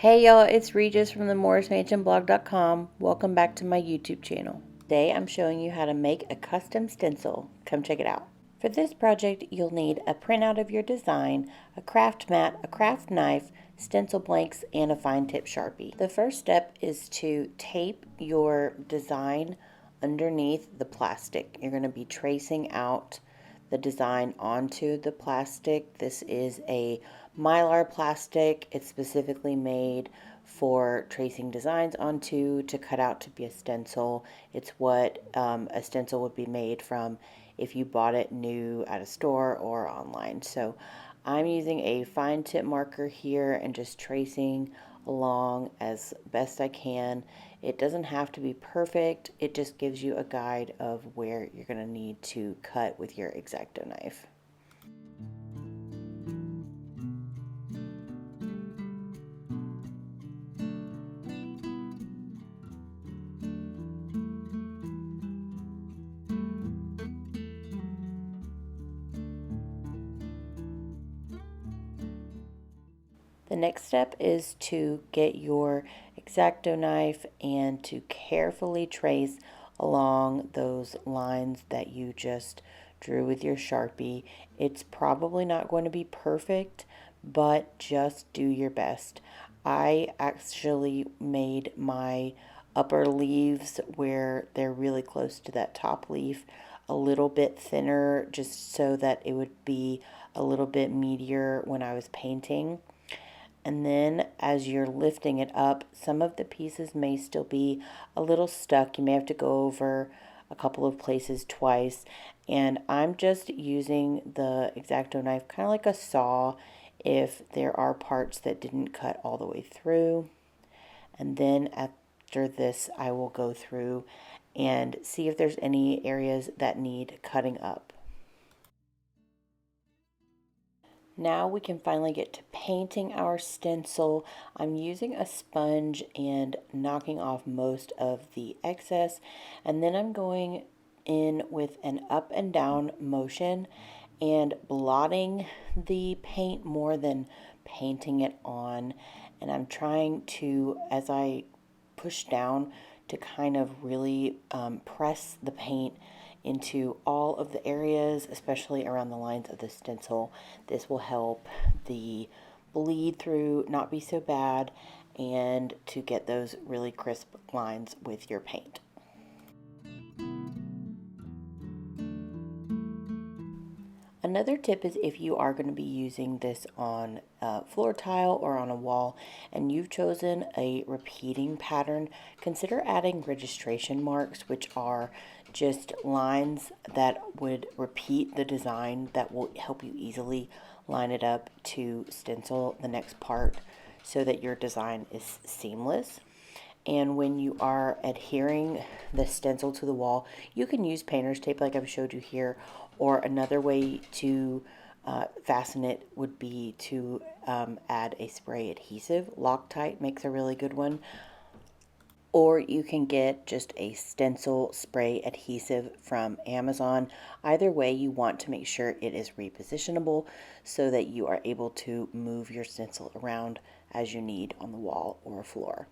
Hey y'all, it's Rhegis from the MorrisMansionBlog.com. Welcome back to my YouTube channel. Today I'm showing you how to make a custom stencil. Come check it out. For this project, you'll need a printout of your design, a craft mat, a craft knife, stencil blanks, and a fine tip Sharpie. The first step is to tape your design underneath the plastic. You're going to be tracing out the design onto the plastic. This is a Mylar plastic. It's specifically made for tracing designs onto to cut out to be a stencil. It's what a stencil would be made from if you bought it new at a store or online. So I'm using a fine tip marker here and just tracing along as best I can. It doesn't have to be perfect. It just gives you a guide of where you're going to need to cut with your X-Acto knife. The next step is to get your X-Acto knife and to carefully trace along those lines that you just drew with your Sharpie. It's probably not going to be perfect, but just do your best. I actually made my upper leaves where they're really close to that top leaf a little bit thinner, just so that it would be a little bit meatier when I was painting. And then as you're lifting it up, some of the pieces may still be a little stuck. You may have to go over a couple of places twice. And I'm just using the X-Acto knife kind of like a saw if there are parts that didn't cut all the way through. And then after this, I will go through and see if there's any areas that need cutting up. Now we can finally get to painting our stencil. I'm using a sponge and knocking off most of the excess, and then I'm going in with an up and down motion and blotting the paint more than painting it on. And I'm trying to, as I push down, to kind of really press the paint into all of the areas, especially around the lines of the stencil. This will help the bleed through not be so bad and to get those really crisp lines with your paint. Another tip is if you are going to be using this on a floor tile or on a wall and you've chosen a repeating pattern, consider adding registration marks, which are just lines that would repeat the design that will help you easily line it up to stencil the next part so that your design is seamless. And when you are adhering the stencil to the wall, you can use painter's tape like I've showed you here, or another way to fasten it would be to add a spray adhesive. Loctite makes a really good one. Or you can get just a stencil spray adhesive from Amazon. Either way, you want to make sure it is repositionable so that you are able to move your stencil around as you need on the wall or floor.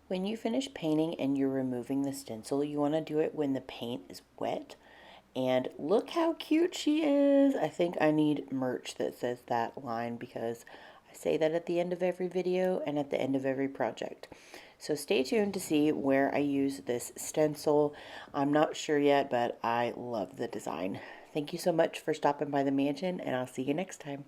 When you finish painting and you're removing the stencil, you want to do it when the paint is wet. And look how cute she is. I think I need merch that says that line because I say that at the end of every video and at the end of every project. So stay tuned to see where I use this stencil. I'm not sure yet, but I love the design. Thank you so much for stopping by the mansion, and I'll see you next time.